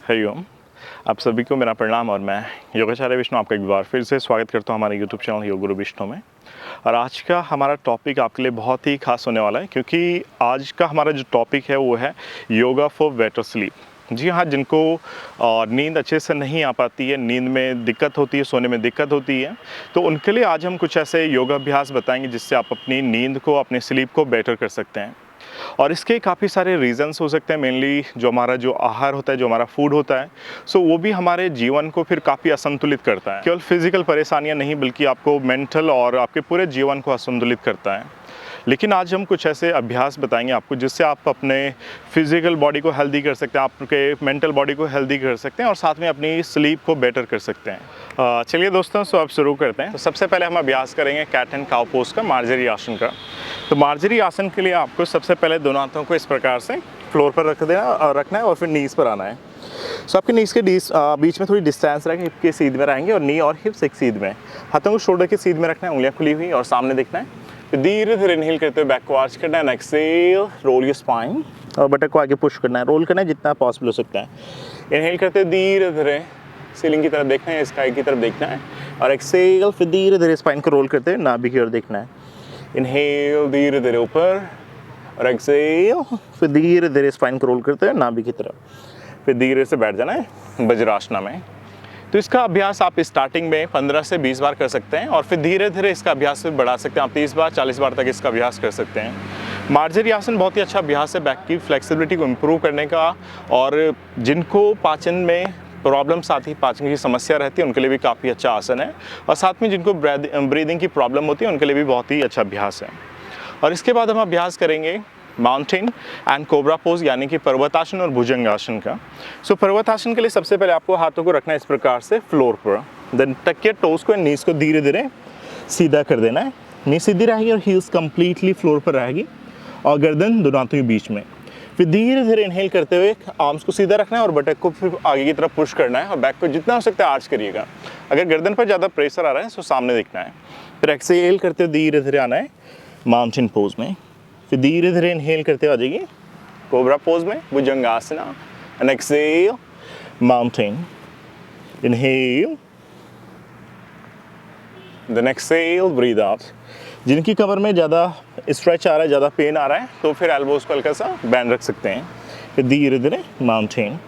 हरिओम। आप सभी को मेरा प्रणाम और मैं योगाचार्य विष्णु आपका एक बार फिर से स्वागत करता हूँ हमारे यूट्यूब चैनल योग गुरु विष्णु में। और आज का हमारा टॉपिक आपके लिए बहुत ही खास होने वाला है, क्योंकि आज का हमारा जो टॉपिक है वो है योगा फॉर बेटर स्लीप। जी हाँ, जिनको नींद अच्छे से नहीं आ पाती है, नींद में दिक्कत होती है, सोने में दिक्कत होती है, तो उनके लिए आज हम कुछ ऐसे योगाभ्यास बताएंगे जिससे आप अपनी नींद को, अपनी स्लीप को बेटर कर सकते हैं। और इसके काफ़ी सारे रीज़न्स हो सकते हैं। मेनली जो हमारा जो आहार होता है, जो हमारा फूड होता है, सो वो भी हमारे जीवन को फिर काफ़ी असंतुलित करता है। केवल फिजिकल परेशानियां नहीं, बल्कि आपको मेंटल और आपके पूरे जीवन को असंतुलित करता है। लेकिन आज हम कुछ ऐसे अभ्यास बताएंगे आपको जिससे आप अपने फिजिकल बॉडी को हेल्दी कर सकते हैं, आपके मेंटल बॉडी को हेल्दी कर सकते हैं और साथ में अपनी स्लीप को बेटर कर सकते हैं। चलिए दोस्तों, सो अब शुरू करते हैं। तो सबसे पहले हम अभ्यास करेंगे कैट एंड काउ पोज का, मार्जरी आसन का। तो मार्जरी आसन के लिए आपको सबसे पहले दोनों हाथों को इस प्रकार से फ्लोर पर रखना है और फिर नीज पर आना है। सो आपके नीज के बीच में थोड़ी डिस्टेंस रखें, हिप के सीध में रहेंगे और नी और हिप्स एक सीध में। हाथों को शोल्डर के सीध में रखना है, उंगलियां खुली हुई और सामने देखना है। फिर धीरे धीरे इनहेल करते हुए बैक को आर्च करना है, एक्सेल, रोल योर स्पाइन और बटक को आगे पुश करना है, रोल करना है जितना पॉसिबल हो सकता है। इनहेल करते हुए धीरे धीरे सीलिंग की तरफ देखना है, स्काई की तरफ देखना है और एक्सेल, फिर धीरे धीरे स्पाइन को रोल करते हुए नाभि की ओर देखना है। इनहेल धीरे धीरे ऊपर और एक्सेल, फिर धीरे धीरे स्पाइन को रोल करते हुए नाभि की तरफ, फिर धीरे से बैठ जाना है वज्रासना में। तो इसका अभ्यास आप स्टार्टिंग में 15 से 20 बार कर सकते हैं और फिर धीरे धीरे इसका अभ्यास फिर बढ़ा सकते हैं। आप 30 बार 40 बार तक इसका अभ्यास कर सकते हैं। मार्जरी आसन बहुत ही अच्छा अभ्यास है बैक की फ्लेक्सिबिलिटी को इम्प्रूव करने का, और जिनको पाचन में प्रॉब्लम्स आती है, पाचन की समस्या रहती है, उनके लिए भी काफ़ी अच्छा आसन है। और साथ में जिनको ब्रीदिंग की प्रॉब्लम होती है उनके लिए भी बहुत ही अच्छा अभ्यास है। और इसके बाद हम अभ्यास करेंगे माउंटेन एंड कोबरा पोज, यानी कि पर्वतासन और भुजंगासन का। सो पर्वतासन के लिए सबसे पहले आपको हाथों को रखना है इस प्रकार से फ्लोर पर, देन टक के टोस को, नीज को धीरे धीरे सीधा कर देना है। नी सीधी रहेगी और हील्स कंप्लीटली फ्लोर पर रहेगी और गर्दन दोनों हाथों के बीच में। फिर धीरे धीरे इनहेल करते हुए आर्म्स को सीधा रखना है और बटक को फिर आगे की तरफ पुश करना है और बैक को जितना हो सकता है आर्च करिएगा। अगर गर्दन पर ज़्यादा प्रेशर आ रहा है तो सामने देखना है। फिर एक्सेल करते हुए धीरे धीरे आना है माउंटेन पोज में, फिर धीरे धीरे इनहेल करते हुए आ जाइए कोबरा पोज में, bhujangasana, and exhale mountain, inhale, then exhale, breathe out. जिनकी कमर में ज़्यादा स्ट्रेच आ रहा है, ज़्यादा पेन आ रहा है, तो फिर एल्बोज को हल्का सा बैंड रख सकते हैं। फिर धीरे धीरे माउंटेन,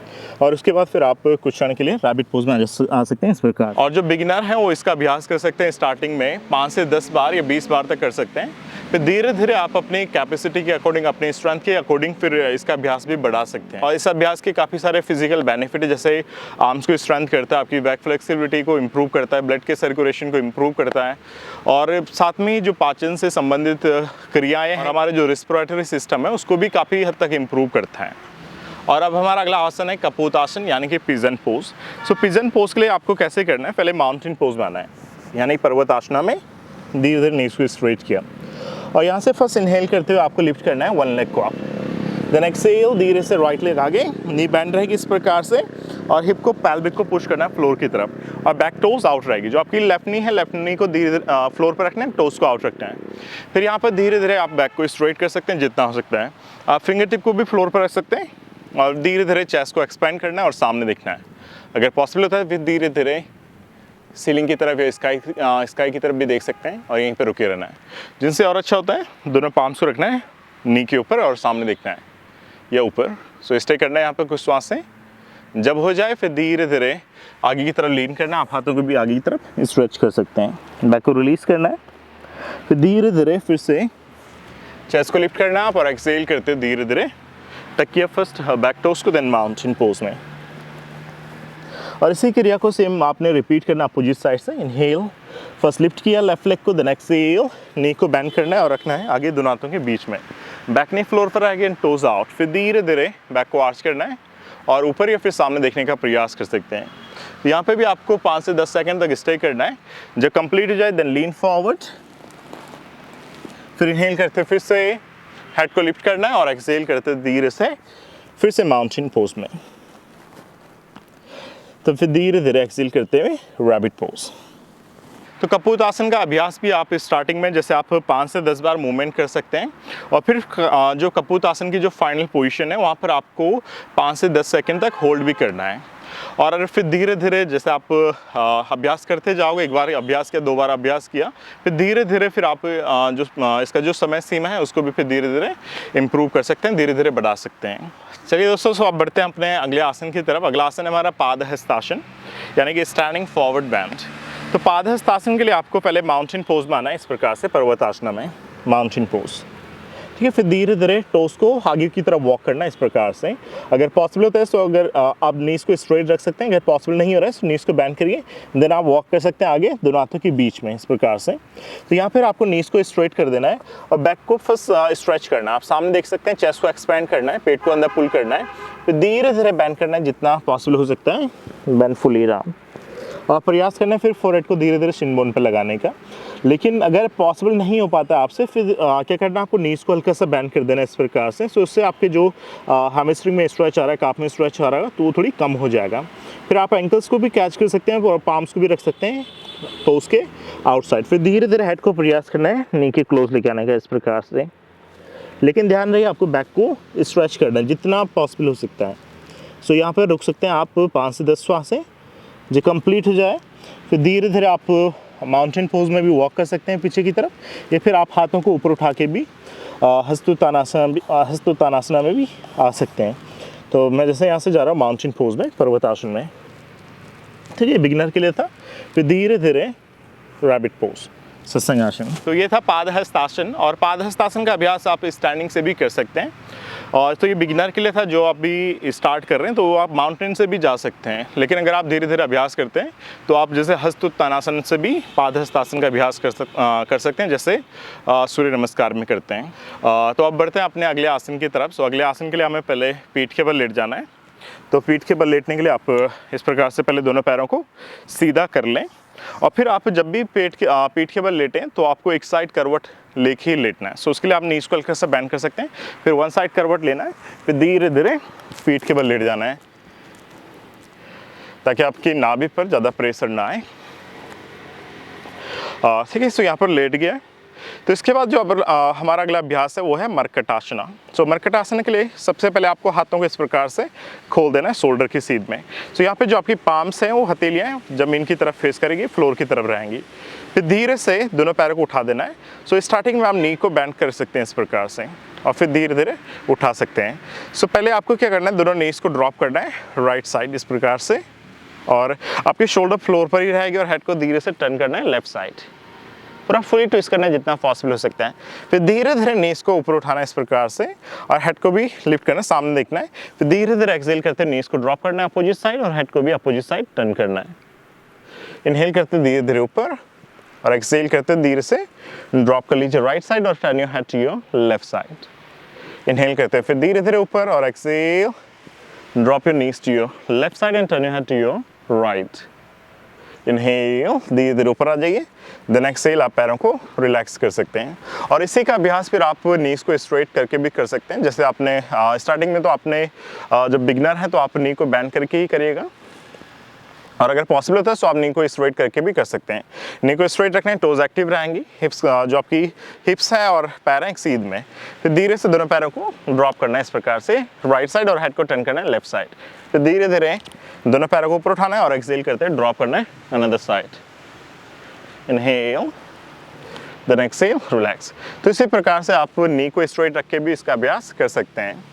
और उसके बाद फिर आप कुछ क्षण के लिए रैबिट पोज में आ सकते हैं इस प्रकार। और जो बिगिनर हैं वो इसका अभ्यास कर सकते हैं स्टार्टिंग में 5 से 10 बार या 20 बार तक कर सकते हैं। फिर धीरे धीरे आप अपनी कैपेसिटी के अकॉर्डिंग, अपनी स्ट्रेंथ के अकॉर्डिंग फिर इसका अभ्यास भी बढ़ा सकते हैं। और इस अभ्यास के काफ़ी सारे फिजिकल बेनिफिट है, जैसे आर्म्स को स्ट्रेंथ करता है, आपकी बैक फ्लेक्सिबिलिटी को इम्प्रूव करता है, ब्लड के सर्कुलेशन को इम्प्रूव करता है, और साथ में जो पाचन से संबंधित क्रियाएँ हैं, हमारे जो रेस्पिरेटरी सिस्टम है उसको भी काफ़ी हद तक इम्प्रूव करता है। और अब हमारा अगला आसन है कपूत आसन, यानी कि पिजन पोज। सो पिजन पोज के लिए आपको कैसे करना है, पहले माउंटेन पोज में आना है, यानी पर्वतासना में धीरे धीरे नीज को स्ट्रेट किया और यहाँ से फर्स्ट इनहेल करते हुए आपको लिफ्ट करना है वन लेग को आप, देन एक्सेल धीरे से राइट लेग आगे, नी बैंड रहेगी इस प्रकार से और हिप को, पैल्विक को पुश करना है फ्लोर की तरफ और बैक टोज आउट रहेगी। जो आपकी लेफ्ट नी है, लेफ्ट नी को धीरे धीरे फ्लोर पर रखना है, टोज को आउट रखना है। फिर यहाँ पर धीरे धीरे आप बैक को स्ट्रेट कर सकते हैं जितना हो सकता है। आप फिंगर टिप को भी फ्लोर पर रख सकते हैं और धीरे धीरे चेस्ट को एक्सपेंड करना है और सामने देखना है। अगर पॉसिबल होता है फिर धीरे धीरे सीलिंग की तरफ या स्काई की तरफ भी देख सकते हैं और यहीं पर रुके रहना है। जिनसे और अच्छा होता है, दोनों पाम्स को रखना है नी के ऊपर और सामने देखना है या ऊपर। सो स्टे करना है यहाँ पर कुछ श्वास से। जब हो जाए फिर धीरे धीरे आगे की तरफ लीन करना है, आप हाथों को भी आगे की तरफ स्ट्रेच कर सकते हैं। बैक को रिलीज करना है, फिर धीरे धीरे फिर से चेस्ट को लिफ्ट करना है आप और एक्सेल करते धीरे धीरे टकिया फर्स्ट बैक टोस को, देन माउंटेन पोज में। और इसी क्रिया को सेम आपने रिपीट करना अपोजिट साइड से। इनहेल, फर्स्ट लिफ्ट किया लेफ्ट लेग को, देन एक्सेल, नी को बैंड करना है और रखना है आगे दोनों हाथों के बीच में। बैक नी फ्लोर पर आगे, टोज आउट। फिर धीरे धीरे बैक को आर्च करना है और ऊपर या फिर सामने देखने का प्रयास कर सकते हैं। तो यहाँ पे भी आपको 5 से 10 सेकंड तक स्टे करना है। जब कंप्लीट हो जाए देन लीन फॉरवर्ड, फिर इनहेल करते फिर से हेड को लिफ्ट करना है और एक्सेल करते धीरे से फिर से माउंटेन पोज में। तो फिर धीरे धीरे एक्सेल करते हुए रैबिट पोज। तो कपूतासन का अभ्यास भी आप स्टार्टिंग में जैसे आप 5 से 10 बार मूवमेंट कर सकते हैं, और फिर जो कपूतासन की जो फाइनल पोजीशन है वहाँ पर आपको 5 से 10 सेकंड तक होल्ड भी करना है। और फिर धीरे धीरे जैसे आप अभ्यास करते जाओगे, एक बार अभ्यास किया, 2 बार अभ्यास किया, फिर धीरे धीरे फिर आप इसका जो समय सीमा है उसको भी फिर धीरे धीरे इम्प्रूव कर सकते हैं, धीरे धीरे बढ़ा सकते हैं। चलिए दोस्तों, सो आप बढ़ते हैं अपने अगले आसन की तरफ। अगला आसन है हमारा पादहस्तासन, यानी कि स्टैंडिंग फॉरवर्ड बेंड। तो पादहस्तासन के लिए आपको पहले माउंटेन पोज में आना है, इस प्रकार से पर्वतासना में माउंटेन पोज। ठीक है, फिर धीरे धीरे टोस को आगे की तरफ वॉक करना है, इस प्रकार से। अगर पॉसिबल होता है तो अगर आप नीज को स्ट्रेट रख सकते हैं, अगर पॉसिबल नहीं हो रहा है तो नीज को बैंड करिए, देन आप वॉक कर सकते हैं आगे दोनों हाथों के बीच में, इस प्रकार से। तो यहाँ पर आपको नीज को स्ट्रेट कर देना है और बैक को फर्स्ट स्ट्रेच करना है। आप सामने देख सकते हैं, चेस्ट को एक्सपेंड करना है, पेट को अंदर पुल करना है, फिर धीरे धीरे बैंड करना है जितना पॉसिबल हो सकता है, बैंड फुली डाउन। और प्रयास करना है फिर फोरहेड को धीरे धीरे शिन बोन पर लगाने का। लेकिन अगर पॉसिबल नहीं हो पाता आपसे, फिर क्या करना है, आपको नीज को हल्का सा बैंड कर देना है, इस प्रकार से। सो उससे आपके जो हैमस्ट्रिंग में स्ट्रेच आ रहा है, काफ में स्ट्रेच आ रहा है, तो वो थोड़ी कम हो जाएगा। फिर आप एंकल्स को भी कैच कर सकते हैं और पाम्स को भी रख सकते हैं तो उसके आउटसाइड। फिर धीरे धीरे हेड को प्रयास करना है नी के क्लोज लेके आने का, इस प्रकार से। लेकिन ध्यान रहे आपको बैक को स्ट्रेच करना है जितना पॉसिबल हो सकता है। सो यहाँ पर रुक सकते हैं आप 5 से 10 श्वासें जो कंप्लीट हो जाए। फिर धीरे धीरे आप माउंटेन पोज में भी वॉक कर सकते हैं पीछे की तरफ, या फिर आप हाथों को ऊपर उठा के भी हस्तोत्तानासना में भी आ सकते हैं। तो मैं जैसे यहाँ से जा रहा हूँ माउंटेन पोज में, पर्वतासन में। ठीक है, बिगिनर के लिए था। फिर धीरे धीरे रैबिट पोज, सत्संगासन। तो ये था पादहस्तासन, और पादहस्तासन का अभ्यास आप स्टैंडिंग से भी कर सकते हैं। और तो ये बिगिनर के लिए था, जो आप भी स्टार्ट कर रहे हैं तो आप माउंटेन से भी जा सकते हैं। लेकिन अगर आप धीरे धीरे अभ्यास करते हैं तो आप जैसे हस्तोत्तानासन से भी पादहस्तासन का अभ्यास कर सकते हैं, जैसे सूर्य नमस्कार में करते हैं। तो अब बढ़ते हैं अपने अगले आसन की तरफ। सो अगले आसन के लिए हमें पहले पीठ के बल लेट जाना है। तो पीठ के बल लेटने के लिए आप इस प्रकार से पहले दोनों पैरों को सीधा कर लें, और फिर आप जब भी पीठ के बल लेटें तो आपको एक साइड करवट लेके ही लेटना है। सो उसके लिए आप नीज को हल्का सा बैंड कर सकते हैं, फिर वन साइड करवट लेना है, फिर धीरे धीरे पीठ के बल लेट जाना है ताकि आपकी नाभि पर ज़्यादा प्रेशर ना आए। ठीक है, सो यहाँ पर लेट गया। तो इसके बाद जो हमारा अगला अभ्यास है वो है मर्कटासना। सो मर्कटासना के लिए सबसे पहले आपको हाथों को इस प्रकार से खोल देना है शोल्डर की सीध में। सो यहाँ पे जो आपकी पाम्स हैं वो हथेलियाँ जमीन की तरफ फेस करेंगी, फ्लोर की तरफ रहेंगी। फिर धीरे से दोनों पैरों को उठा देना है। सो स्टार्टिंग में आप नी को बैंड कर सकते हैं इस प्रकार से, और फिर धीरे धीरे उठा सकते हैं। सो पहले आपको क्या करना है, दोनों नीज को ड्रॉप करना है राइट साइड, इस प्रकार से, और आपकी शोल्डर फ्लोर पर ही रहेगी, और हेड को धीरे से टर्न करना है लेफ्ट साइड, पूरा फुली ट्विस्ट करना है जितना पॉसिबल हो सकता है। फिर धीरे धीरे नीज को ऊपर उठाना है इस प्रकार से, और हेड को भी लिफ्ट करना है, सामने देखना है। फिर धीरे धीरे एक्सहेल करते नीज को ड्रॉप करना है अपोजिट साइड, और हेड को भी अपोजिट साइड टर्न करना है। इनहेल करते धीरे धीरे ऊपर, और एक्सहेल करते धीरे से ड्रॉप कर लीजिए राइट साइड और turn your head to your left side. Inhale करते फिर धीरे धीरे ऊपर, और exhale, drop your knees to your left side and turn your head to your right. Inhale, धीरे धीरे ऊपर आ जाइए, देन एक्सहेल, आप पैरों को रिलैक्स कर सकते हैं। और इसी का अभ्यास फिर आप नीज को स्ट्रेट करके भी कर सकते हैं। जैसे आपने स्टार्टिंग में तो आपने जब बिगिनर है तो आप नी को बैंड करके ही करिएगा, और अगर पॉसिबल होता है तो आप नी को स्ट्रेट करके भी कर सकते हैं। नी को स्ट्रेट रखना है, टोज एक्टिव रहेंगी, हिप्स जो आपकी हिप्स है और पैर हैं सीध में। फिर धीरे से दोनों पैरों को ड्रॉप करना है इस प्रकार से राइट साइड, और हेड को टर्न करना है लेफ्ट साइड। फिर धीरे धीरे दोनों पैरों को ऊपर उठाना है, और एक्सहेल करते हैं ड्रॉप करना है another side. Inhale, then exhale, relax. तो इसी प्रकार से आप नी को स्ट्रेट रख के भी इसका अभ्यास कर सकते हैं।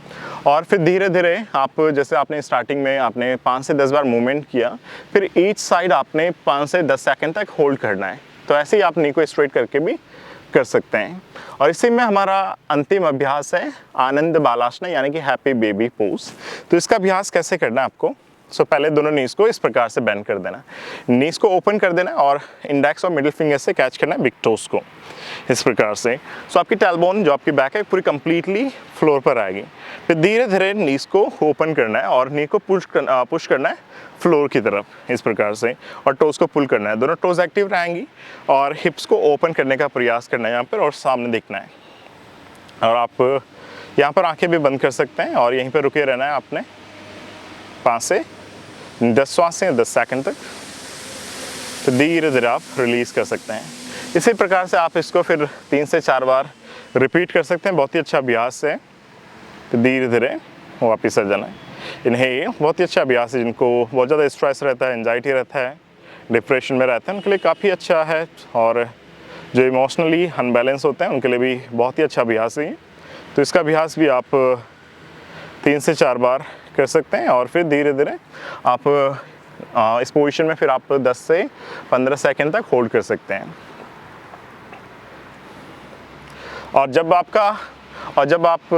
और फिर धीरे धीरे आप जैसे आपने स्टार्टिंग में आपने 5 से 10 बार मूवमेंट किया, फिर ईच साइड आपने 5 से 10 सेकंड तक होल्ड करना है। तो ऐसे ही आप नी को स्ट्रेट करके भी कर सकते हैं। और इसी में हमारा अंतिम अभ्यास है आनंद बालासना, यानी कि हैप्पी बेबी पोज। तो इसका अभ्यास कैसे करना है आपको, सो पहले दोनों नीज को इस प्रकार से बेंड कर देना, नीज को ओपन कर देना, और इंडेक्स और मिडिल फिंगर से कैच करना है बिग टोस को इस प्रकार से। सो आपकी टेलबोन जो आपकी बैक है पूरी कंप्लीटली फ्लोर पर आएगी। फिर धीरे धीरे नीज को ओपन करना है, और नी को पुश करना है फ्लोर की तरफ इस प्रकार से, और टोस को पुल करना है। दोनों टोस एक्टिव रहेंगी, और हिप्स को ओपन करने का प्रयास करना है यहाँ पर, और सामने दिखना है। और आप यहाँ पर आंखें भी बंद कर सकते हैं, और यहीं पर रुके रहना है आपने 5 से 10 श्वासें 10 सेकंड तक। फिर धीरे धीरे आप रिलीज़ कर सकते हैं। इसी प्रकार से आप इसको फिर 3 से 4 बार रिपीट कर सकते हैं, बहुत ही अच्छा अभ्यास है। फिर धीरे धीरे वापस आ जाना है। इन्हें बहुत ही अच्छा अभ्यास है, जिनको बहुत ज़्यादा स्ट्रेस रहता है, एंजाइटी रहता है, डिप्रेशन में रहते हैं, उनके लिए काफ़ी अच्छा है। और जो इमोशनली अनबैलेंस होते हैं उनके लिए भी बहुत ही अच्छा अभ्यास है। तो इसका अभ्यास भी आप 3 से 4 बार कर सकते हैं और फिर धीरे धीरे आप इस पोजीशन में फिर आप 10 से 15 सेकंड तक होल्ड कर सकते हैं। और जब आप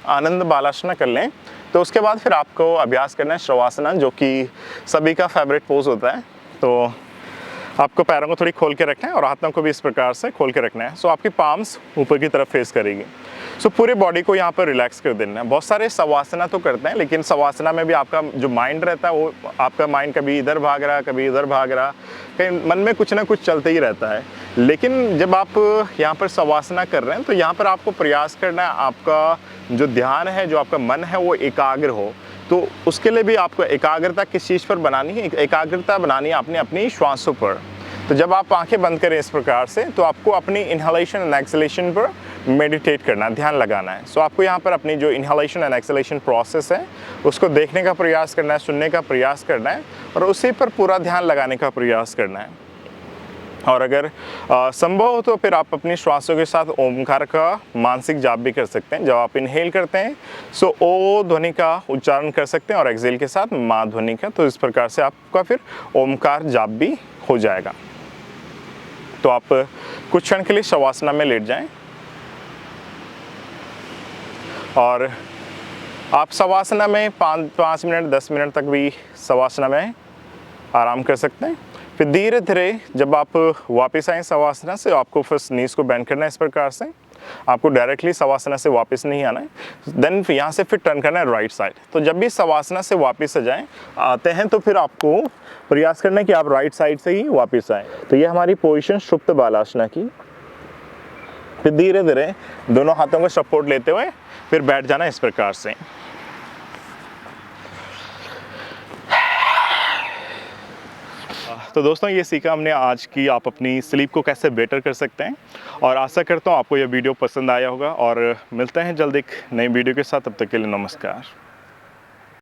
आनंद बालासना कर लें तो उसके बाद फिर आपको अभ्यास करना है शवासना, जो कि सभी का फेवरेट पोज होता है। तो आपको पैरों को थोड़ी खोल के रखना है और हाथों को भी इस प्रकार से खोल के रखना है। सो आपकी पाम्स ऊपर की तरफ फेस करेगी। सो पूरे बॉडी को यहाँ पर रिलैक्स कर देना है। बहुत सारे शवासना तो करते हैं, लेकिन शवासना में भी आपका जो माइंड रहता है वो आपका माइंड कभी इधर भाग रहा, कभी इधर भाग रहा, कहीं मन में कुछ ना कुछ चलते ही रहता है। लेकिन जब आप यहाँ पर शवासना कर रहे हैं तो यहाँ पर आपको प्रयास करना है आपका जो ध्यान है, जो आपका मन है वो एकाग्र हो। तो उसके लिए भी आपको एकाग्रता किस चीज़ पर बनानी है? एकाग्रता बनानी है अपनी श्वासों पर। तो जब आप आंखें बंद करें इस प्रकार से, तो आपको अपनी इनहेलेशन एंड एक्सहेलेशन पर मेडिटेट करना, ध्यान लगाना है। सो आपको यहाँ पर अपनी जो इनहेलेशन एंड एक्सहेलेशन प्रोसेस है उसको देखने का प्रयास करना है, सुनने का प्रयास करना है और उसी पर पूरा ध्यान लगाने का प्रयास करना है। और अगर संभव हो तो फिर आप अपनी श्वासों के साथ ओमकार का मानसिक जाप भी कर सकते हैं। जब आप इनहेल करते हैं सो ओ ध्वनि का उच्चारण कर सकते हैं और एक्सहेल के साथ मा ध्वनि का। तो इस प्रकार से आपका फिर ओमकार जाप भी हो जाएगा। तो आप कुछ क्षण के लिए शवासना में लेट जाएं और आप शवासना में 5 मिनट 10 मिनट तक भी शवासना में आराम कर सकते हैं। फिर धीरे धीरे जब आप वापस आएँ शवासना से, आपको फर्स्ट नीज को बेंड करना है इस प्रकार से। आपको डायरेक्टली शवासना से वापस नहीं आना है। देन यहाँ से फिर टर्न करना है राइट साइड। तो जब भी शवासना से वापस आते हैं तो फिर आपको प्रयास करना है कि आप राइट साइड से ही वापस आएँ। तो ये हमारी पोजीशन सुप्त बालासना की। फिर धीरे धीरे दोनों हाथों को सपोर्ट लेते हुए फिर बैठ जाना इस प्रकार से। तो दोस्तों ये सीखा हमने आज की आप अपनी स्लीप को कैसे बेटर कर सकते हैं और आशा करता हूँ आपको यह वीडियो पसंद आया होगा और मिलते हैं जल्द एक नई वीडियो के साथ। तब तक के लिए नमस्कार।